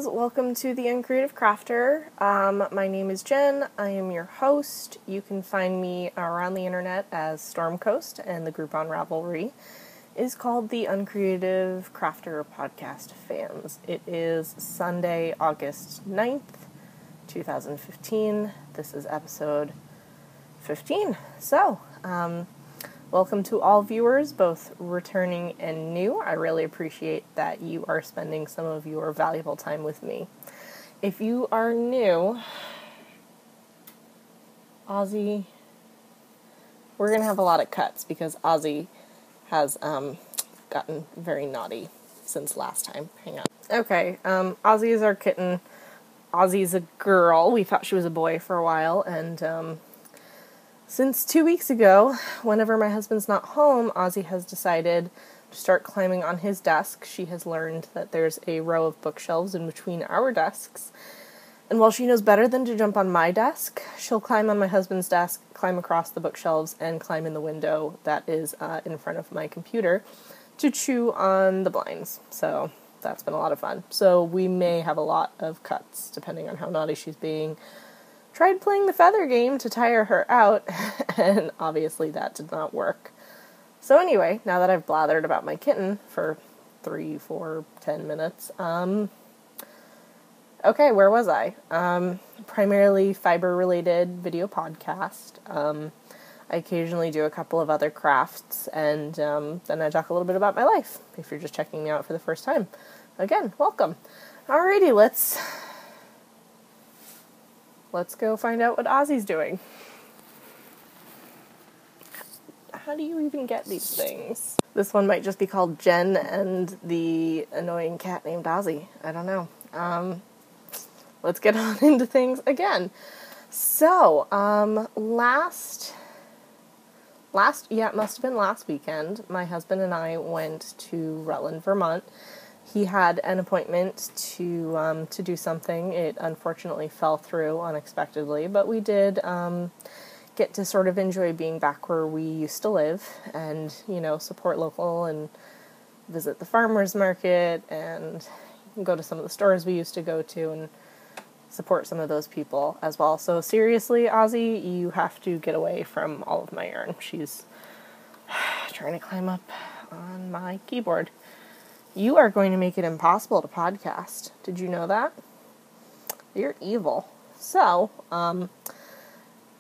guys, welcome to the Uncreative Crafter. My name is Jen, I am your host. You can find me around the internet as Stormcoast, and the group on Ravelry is called the Uncreative Crafter Podcast Fans. It is Sunday, August 9th, 2015. This is episode 15. So, welcome to all viewers, both returning and new. I really appreciate that you are spending some of your valuable time with me. If you are new, Ozy, we're going to have a lot of cuts because Ozy has gotten very naughty since last time. Hang on. Okay, Ozy is our kitten. Ozy's a girl. We thought she was a boy for a while, and since 2 weeks ago, whenever my husband's not home, Ozy has decided to start climbing on his desk. She has learned that there's a row of bookshelves in between our desks, and while she knows better than to jump on my desk, she'll climb on my husband's desk, climb across the bookshelves, and climb in the window that is in front of my computer to chew on the blinds. So that's been a lot of fun. So we may have a lot of cuts, depending on how naughty she's being. Tried playing the feather game to tire her out, and obviously that did not work. So anyway, now that I've blathered about my kitten for 3, 4, 10 minutes, okay, where was I? Primarily fiber-related video podcast. I occasionally do a couple of other crafts, and then I talk a little bit about my life, if you're just checking me out for the first time. Again, welcome. Alrighty, Let's go find out what Ozy's doing. How do you even get these things? This one might just be called Jen and the annoying cat named Ozy. I don't know. Let's get on into things again. So, it must have been last weekend, my husband and I went to Rutland, Vermont. He had an appointment to do something. It unfortunately fell through unexpectedly, but we did get to sort of enjoy being back where we used to live and, support local and visit the farmer's market and go to some of the stores we used to go to and support some of those people as well. So seriously, Ozy, you have to get away from all of my yarn. She's trying to climb up on my keyboard. You are going to make it impossible to podcast. Did you know that? You're evil. So,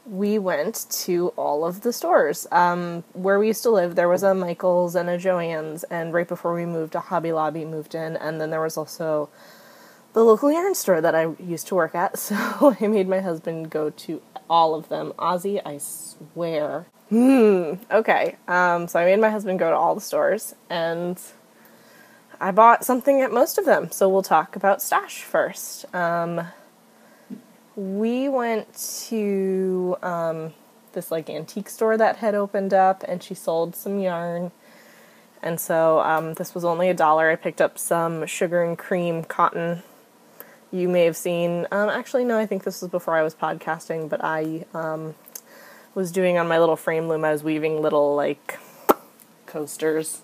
we went to all of the stores. Where we used to live, there was a Michael's and a Joann's, and right before we moved, a Hobby Lobby moved in, and then there was also the local yarn store that I used to work at, so I made my husband go to all of them. Ozy, I swear. Okay, so I made my husband go to all the stores, and I bought something at most of them, so we'll talk about Stash first. We went to this antique store that had opened up, and she sold some yarn, and so this was only $1. I picked up some sugar and cream cotton. You may have seen, actually no, I think this was before I was podcasting, but I was doing on my little frame loom, I was weaving little coasters.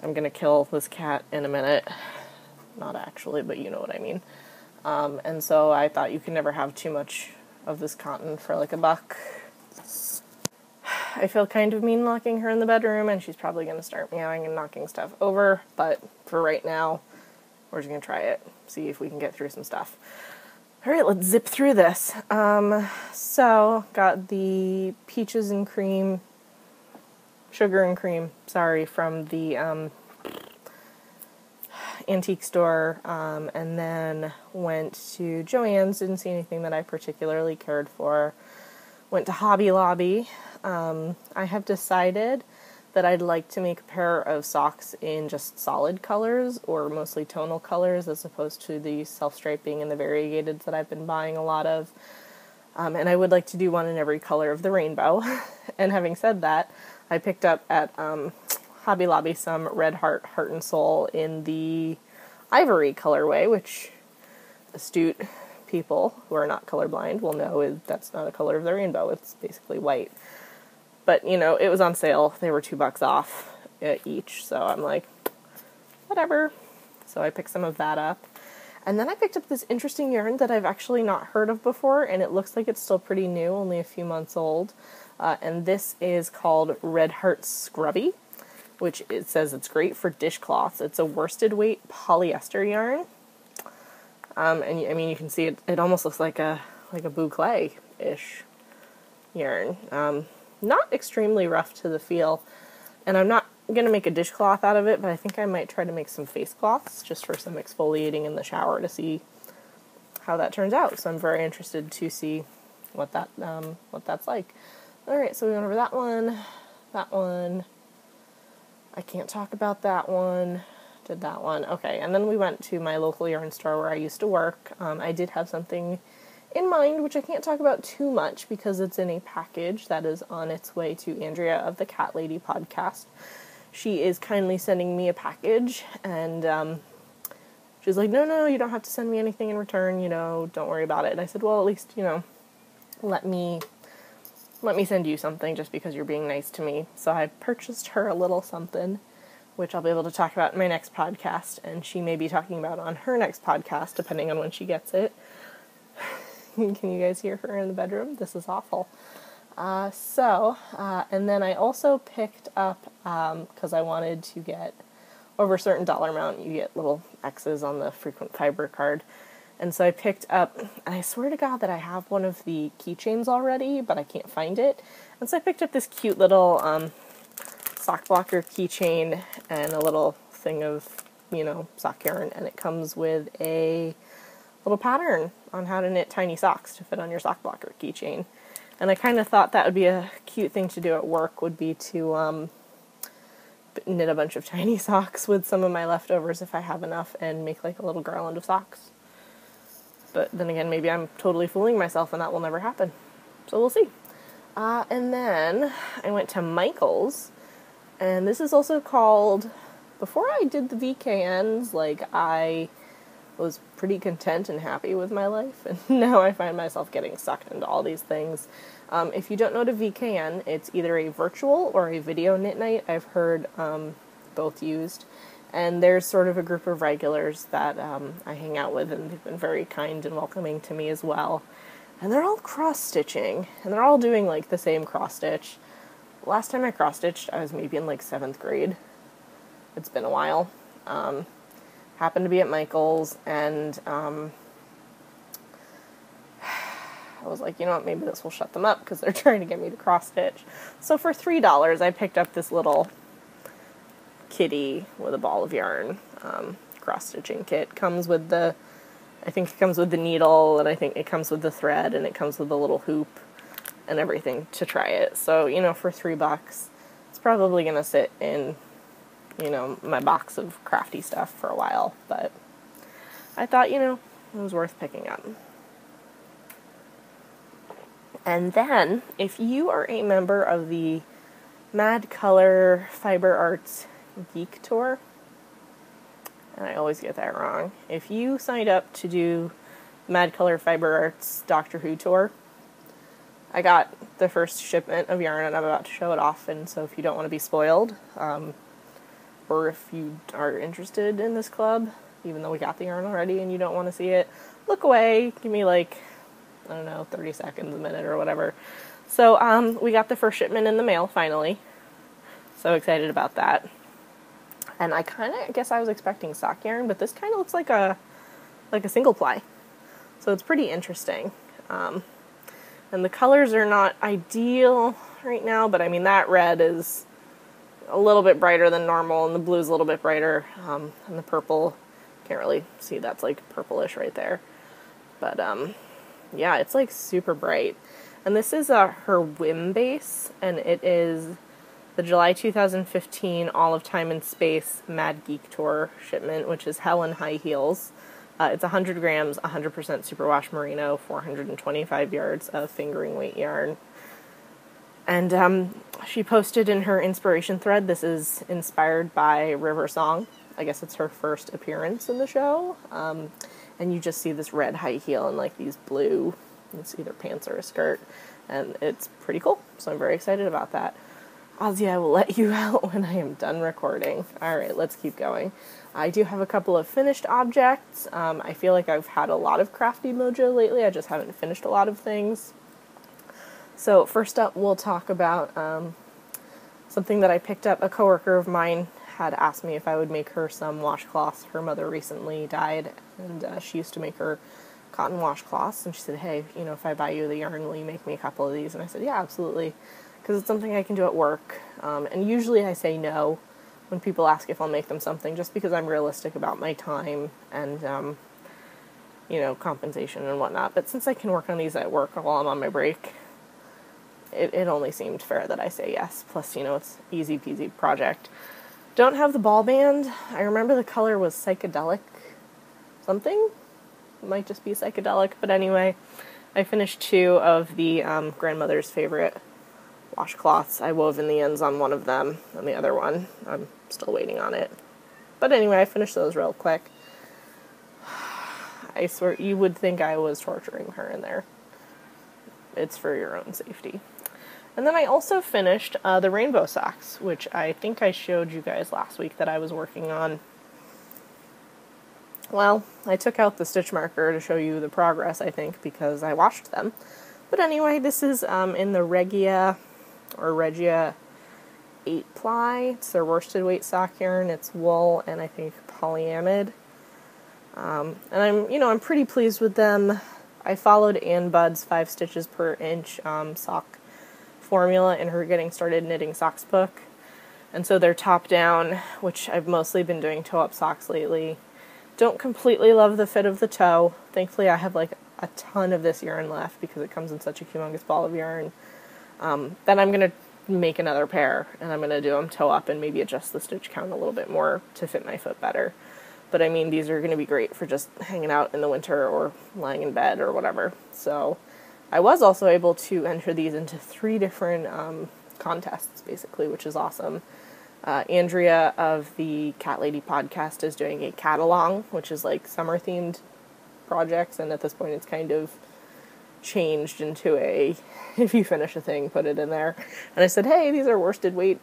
I'm gonna kill this cat in a minute. Not actually, but you know what I mean. And so I thought you can never have too much of this cotton for $1. I feel kind of mean locking her in the bedroom, and she's probably gonna start meowing and knocking stuff over, but for right now, we're just gonna try it. See if we can get through some stuff. Alright, let's zip through this. So, got the peaches and cream, sugar and cream, from the antique store, and then went to Joann's, didn't see anything that I particularly cared for. Went to Hobby Lobby. I have decided that I'd like to make a pair of socks in just solid colors, or mostly tonal colors, as opposed to the self-striping and the variegateds that I've been buying a lot of. And I would like to do one in every color of the rainbow. And having said that, I picked up at Hobby Lobby some Red Heart, Heart and Soul in the ivory colorway, which astute people who are not colorblind will know that's not a color of the rainbow. It's basically white. But, it was on sale. They were $2 off each, so I'm like, whatever. So I picked some of that up. And then I picked up this interesting yarn that I've actually not heard of before, and it looks like it's still pretty new, only a few months old. And this is called Red Heart Scrubby, which it says it's great for dishcloths. It's a worsted weight polyester yarn. And I mean, you can see it almost looks like a boucle-ish yarn. Not extremely rough to the feel. And I'm not going to make a dishcloth out of it, but I think I might try to make some face cloths just for some exfoliating in the shower to see how that turns out. So I'm very interested to see what that's like. All right, so we went over that one. I can't talk about that one. Did that one. Okay, and then we went to my local yarn store where I used to work. I did have something in mind, which I can't talk about too much because it's in a package that is on its way to Andrea of the Cat Lady podcast. She is kindly sending me a package, and she's like, no, you don't have to send me anything in return, don't worry about it. And I said, well, at least, let me send you something just because you're being nice to me. So I purchased her a little something, which I'll be able to talk about in my next podcast, and she may be talking about on her next podcast, depending on when she gets it. Can you guys hear her in the bedroom? This is awful. And then I also picked up, because I wanted to get, over a certain dollar amount, you get little X's on the frequent fiber card. And so I picked up, and I swear to God that I have one of the keychains already, but I can't find it. And so I picked up this cute little sock blocker keychain and a little thing of, sock yarn. And it comes with a little pattern on how to knit tiny socks to fit on your sock blocker keychain. And I kind of thought that would be a cute thing to do at work, would be to knit a bunch of tiny socks with some of my leftovers if I have enough and make like a little garland of socks. But then again, maybe I'm totally fooling myself and that will never happen. So we'll see. And then I went to Michael's, and this is also called, before I did the VKNs, I was pretty content and happy with my life, and now I find myself getting sucked into all these things. If you don't know what a VKN, it's either a virtual or a video knit night. I've heard both used. And there's sort of a group of regulars that I hang out with, and they've been very kind and welcoming to me as well. And they're all cross-stitching, and they're all doing, the same cross-stitch. Last time I cross-stitched, I was maybe in, 7th grade. It's been a while. Happened to be at Michael's, and I was like, you know what, maybe this will shut them up, because they're trying to get me to cross-stitch. So for $3, I picked up this little kitty with a ball of yarn cross-stitching kit. I think it comes with the needle, and I think it comes with the thread, and it comes with the little hoop and everything to try it. So, for $3, it's probably going to sit in, my box of crafty stuff for a while, but I thought, it was worth picking up. And then, if you are a member of the Mad Color Fiber Arts Geek Tour, and I always get that wrong. If you signed up to do Mad Color Fiber Arts Doctor Who Tour, I got the first shipment of yarn and I'm about to show it off, and so if you don't want to be spoiled, or if you are interested in this club, even though we got the yarn already and you don't want to see it, look away, give me 30 seconds, a minute or whatever. So we got the first shipment in the mail finally, so excited about that. And I guess I was expecting sock yarn, but this kind of looks like a single ply. So it's pretty interesting. And the colors are not ideal right now, but I mean, that red is a little bit brighter than normal, and the blue is a little bit brighter, and the purple, can't really see, that's purplish right there. But yeah, it's super bright. And this is her Whim base, and it is the July 2015 All of Time and Space Mad Geek Tour shipment, which is Helen High Heels. It's 100 grams, 100% superwash merino, 425 yards of fingering weight yarn. And she posted in her inspiration thread, this is inspired by River Song. I guess it's her first appearance in the show. And you just see this red high heel and these blue, it's either pants or a skirt. And it's pretty cool, so I'm very excited about that. Ozzy, I will let you out when I am done recording. Alright, let's keep going. I do have a couple of finished objects. I feel like I've had a lot of crafty mojo lately. I just haven't finished a lot of things. So first up, we'll talk about something that I picked up. A coworker of mine had asked me if I would make her some washcloths. Her mother recently died, and she used to make her cotton washcloths, and she said, hey, if I buy you the yarn, will you make me a couple of these? And I said, yeah, absolutely, because it's something I can do at work. And usually I say no when people ask if I'll make them something, just because I'm realistic about my time and, compensation and whatnot. But since I can work on these at work while I'm on my break, it only seemed fair that I say yes. Plus, it's easy peasy project. Don't have the ball band. I remember the color was psychedelic something. It might just be psychedelic, but anyway, I finished 2 of the grandmother's favorite washcloths. I wove in the ends on one of them, and the other one, I'm still waiting on it. But anyway, I finished those real quick. I swear, you would think I was torturing her in there. It's for your own safety. And then I also finished the rainbow socks, which I think I showed you guys last week that I was working on. Well, I took out the stitch marker to show you the progress, I think, because I washed them. But anyway, this is in the Regia 8-ply. It's their worsted weight sock yarn. It's wool and I think polyamide. And I'm pretty pleased with them. I followed Ann Budd's 5 stitches per inch sock formula in her Getting Started Knitting Socks book. And so they're top down, which I've mostly been doing toe-up socks lately. Don't completely love the fit of the toe. Thankfully, I have like a ton of this yarn left because it comes in such a humongous ball of yarn. Then I'm going to make another pair, and I'm going to do them toe-up and maybe adjust the stitch count a little bit more to fit my foot better. But I mean, these are going to be great for just hanging out in the winter or lying in bed or whatever. So I was also able to enter these into 3 different contests, basically, which is awesome. Andrea of the Cat Lady podcast is doing a cat-along, which is like summer-themed projects, and at this point it's kind of changed into a, if you finish a thing, put it in there. And I said, hey, these are worsted weight,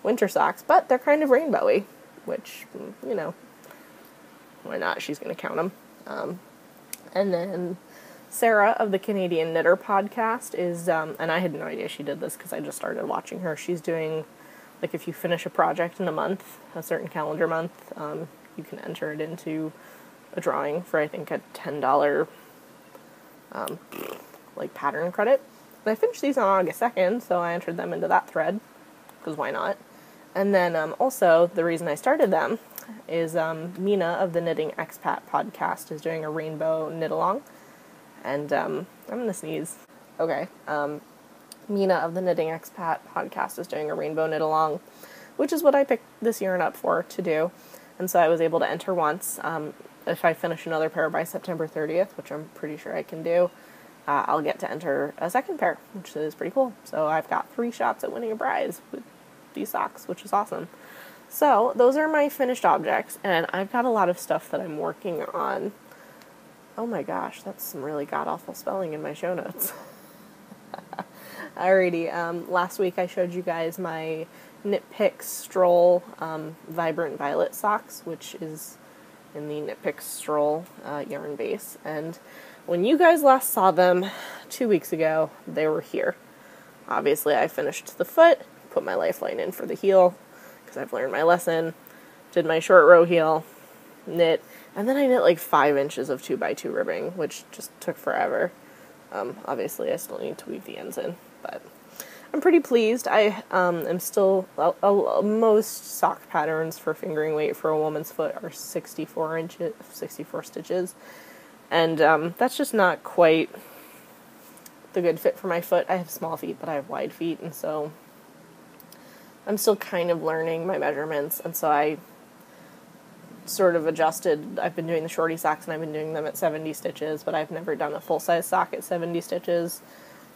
winter socks, but they're kind of rainbowy, which, why not? She's going to count them. And then Sarah of the Canadian Knitter podcast is, and I had no idea she did this because I just started watching her. She's doing, like, if you finish a project in a month, a certain calendar month, you can enter it into a drawing for, I think, a $10, pattern credit. And I finished these on August 2nd, so I entered them into that thread, because why not? And then, also, the reason I started them is, Mina of the Knitting Expat podcast is doing a rainbow knit-along. And, I'm gonna sneeze. Okay, Mina of the Knitting Expat podcast is doing a rainbow knit-along, which is what I picked this yarn up for to do. And so I was able to enter once. If I finish another pair by September 30th, which I'm pretty sure I can do, I'll get to enter a second pair, which is pretty cool. So I've got 3 shots at winning a prize with these socks, which is awesome. So those are my finished objects, and I've got a lot of stuff that I'm working on. Oh my gosh, that's some really god-awful spelling in my show notes. Alrighty, last week I showed you guys my Knit Picks Stroll Vibrant Violet socks, which is in the Knit Picks Stroll yarn base. And when you guys last saw them 2 weeks ago, they were here. Obviously, I finished the foot, put my lifeline in for the heel, because I've learned my lesson, did my short row heel, knit, and then I knit like 5 inches of 2x2 ribbing, which just took forever. Obviously, I still need to weave the ends in, but I'm pretty pleased. I am still, most sock patterns for fingering weight for a woman's foot are 64 stitches, and that's just not quite the good fit for my foot. I have small feet, but I have wide feet, and so I'm still kind of learning my measurements, and so I sort of adjusted. I've been doing the shorty socks, and I've been doing them at 70 stitches, but I've never done a full-size sock at 70 stitches.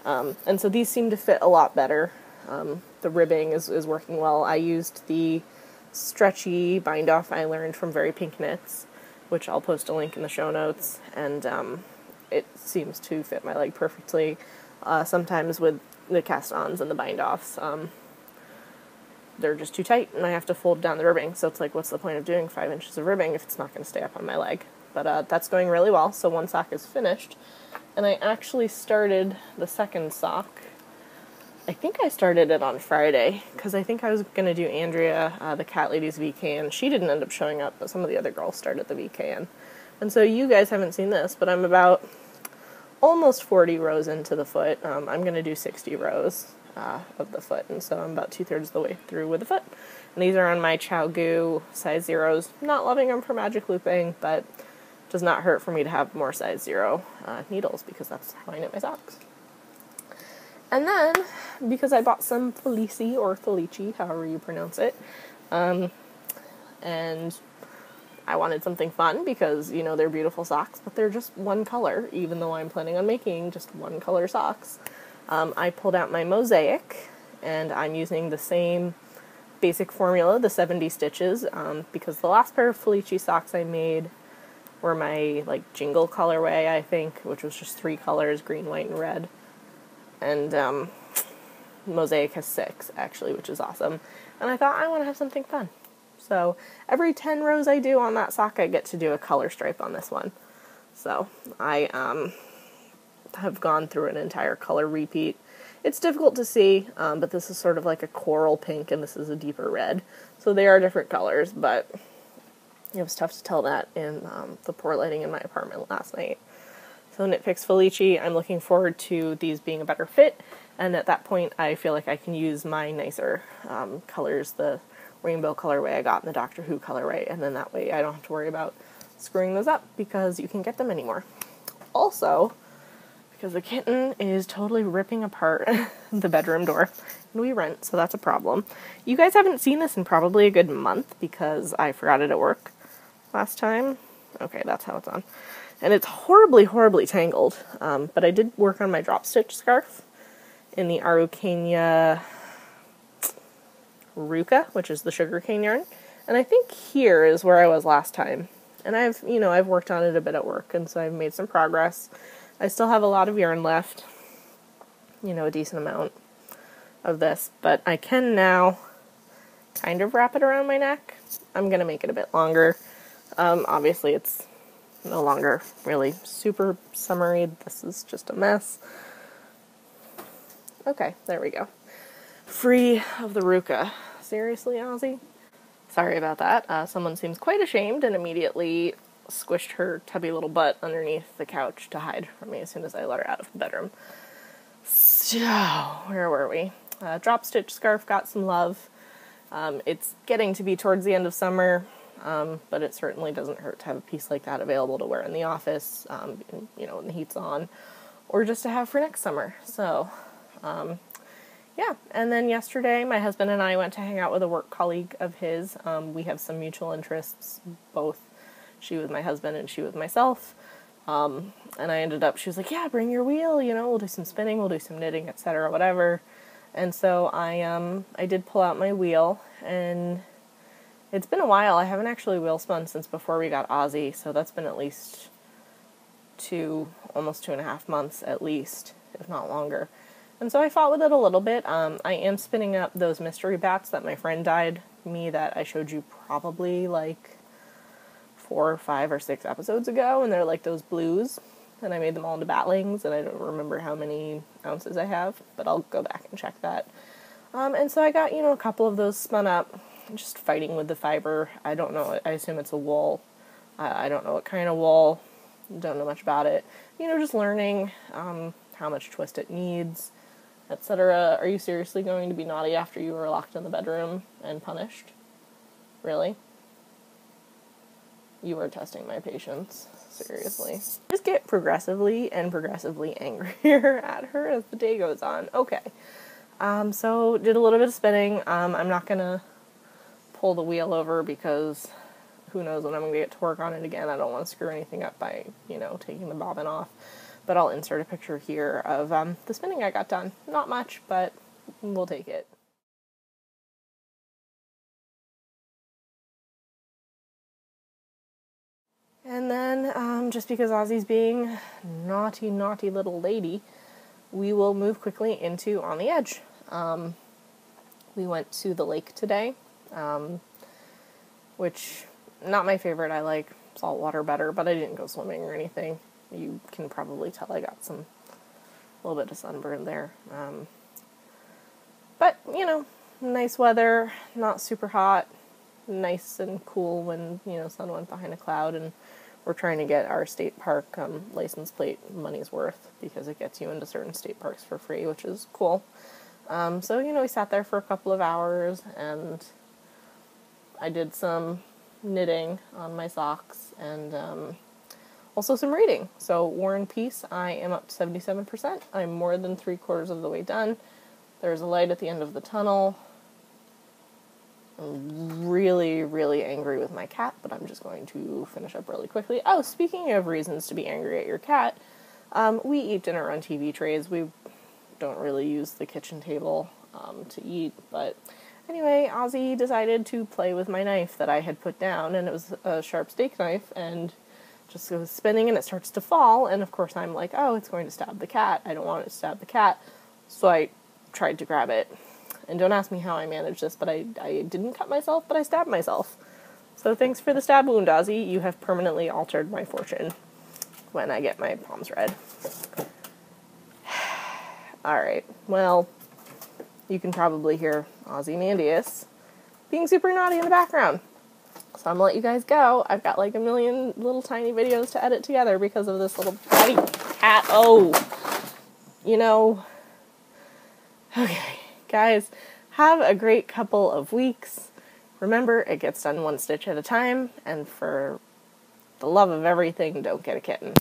And so these seem to fit a lot better. The ribbing is working well. I used the stretchy bind-off I learned from Very Pink Knits, which I'll post a link in the show notes, and it seems to fit my leg perfectly. Sometimes with the cast-ons and the bind-offs. They're just too tight, and I have to fold down the ribbing. So it's like, what's the point of doing 5 inches of ribbing if it's not going to stay up on my leg? But that's going really well, so one sock is finished. And I actually started the second sock. I think I started it on Friday, because I think I was going to do Andrea, the cat lady's VKN. She didn't end up showing up, but some of the other girls started the VKN. And so you guys haven't seen this, but I'm about almost 40 rows into the foot. I'm going to do 60 rows of the foot, and so I'm about 2/3 of the way through with the foot. And these are on my Chow Goo size 0s. Not loving them for magic looping, but it does not hurt for me to have more size 0 needles, because that's how I knit my socks. And then, because I bought some Felici, or Felici, however you pronounce it, and I wanted something fun, because, you know, they're beautiful socks, but they're just one color, even though I'm planning on making just one color socks. I pulled out my Mosaic, and I'm using the same basic formula, the 70 stitches, because the last pair of Felici socks I made were my, like, jingle colorway, I think, which was just 3 colors, green, white, and red. And Mosaic has 6, actually, which is awesome. And I thought, I want to have something fun. So every 10 rows I do on that sock, I get to do a color stripe on this one. So I have gone through an entire color repeat. It's difficult to see, but this is sort of like a coral pink, and this is a deeper red. So they are different colors, but it was tough to tell that in the poor lighting in my apartment last night. So Knit Picks Felici, I'm looking forward to these being a better fit, and at that point I feel like I can use my nicer colors, the rainbow colorway I got in the Doctor Who colorway, and then that way I don't have to worry about screwing those up, because you can't get them anymore. Also, because the kitten is totally ripping apart the bedroom door, and we rent, so that's a problem. You guys haven't seen this in probably a good month, because I forgot it at work last time. Okay, that's how it's on. And it's horribly, horribly tangled, but I did work on my drop stitch scarf in the Araucania Ruka, which is the sugarcane yarn, and I think here is where I was last time. And I've worked on it a bit at work, and so I've made some progress. I still have a lot of yarn left, a decent amount of this, but I can now kind of wrap it around my neck. I'm going to make it a bit longer. Obviously it's no longer really super summery. This is just a mess. Okay, there we go. Free of the Ruka. Seriously, Ozzy? Sorry about that. Someone seems quite ashamed and immediately squished her tubby little butt underneath the couch to hide from me as soon as I let her out of the bedroom. So, where were we? Drop stitch scarf got some love. It's getting to be towards the end of summer, but it certainly doesn't hurt to have a piece like that available to wear in the office, when the heat's on, or just to have for next summer. So, yeah. And then yesterday, my husband and I went to hang out with a work colleague of his. We have some mutual interests, both she with my husband and she with myself. And I ended up, she was like, yeah, bring your wheel, we'll do some spinning, we'll do some knitting, etc., whatever. And so I did pull out my wheel, and it's been a while. I haven't actually wheel spun since before we got Ozy, so that's been at least almost 2.5 months at least, if not longer. And so I fought with it a little bit. I am spinning up those mystery bats that my friend dyed me that I showed you probably like 4 or 5 or 6 episodes ago, and they're like those blues, and I made them all into batlings, and I don't remember how many ounces I have, but I'll go back and check that. And so I got, a couple of those spun up, just fighting with the fiber. I don't know, I assume it's a wool. I don't know what kind of wool, don't know much about it. Just learning how much twist it needs, etc. Are you seriously going to be naughty after you were locked in the bedroom and punished? Really? You are testing my patience. Seriously. Just get progressively angrier at her as the day goes on. Okay. So did a little bit of spinning. I'm not gonna pull the wheel over because who knows when I'm gonna get to work on it again. I don't want to screw anything up by, taking the bobbin off. But I'll insert a picture here of the spinning I got done. Not much, but we'll take it. And then, just because Ozzy's being naughty, naughty little lady, we will move quickly into On the Edge. We went to the lake today, which, not my favorite. I like salt water better, but I didn't go swimming or anything. You can probably tell I got a little bit of sunburn there. But, nice weather, not super hot, nice and cool when, sun went behind a cloud, and we're trying to get our state park license plate money's worth, because it gets you into certain state parks for free, which is cool. So, we sat there for a couple of hours, and I did some knitting on my socks, and also some reading. So, War and Peace, I am up to 77%. I'm more than 3/4 of the way done. There's a light at the end of the tunnel. I'm really, really angry with my cat, but I'm just going to finish up really quickly. Oh, speaking of reasons to be angry at your cat, we eat dinner on TV trays. We don't really use the kitchen table to eat, but anyway, Ozy decided to play with my knife that I had put down, and it was a sharp steak knife, and just goes spinning, and it starts to fall, and of course I'm like, oh, it's going to stab the cat. I don't want it to stab the cat, so I tried to grab it. And don't ask me how I managed this, but I didn't cut myself, but I stabbed myself. So thanks for the stab wound, Ozy. You have permanently altered my fortune when I get my palms red. Alright, well, you can probably hear Ozymandias being super naughty in the background. So I'm gonna let you guys go. I've got like a million little tiny videos to edit together because of this little catty cat. Oh! Okay. Guys, have a great couple of weeks. Remember, it gets done one stitch at a time, and for the love of everything, don't get a kitten.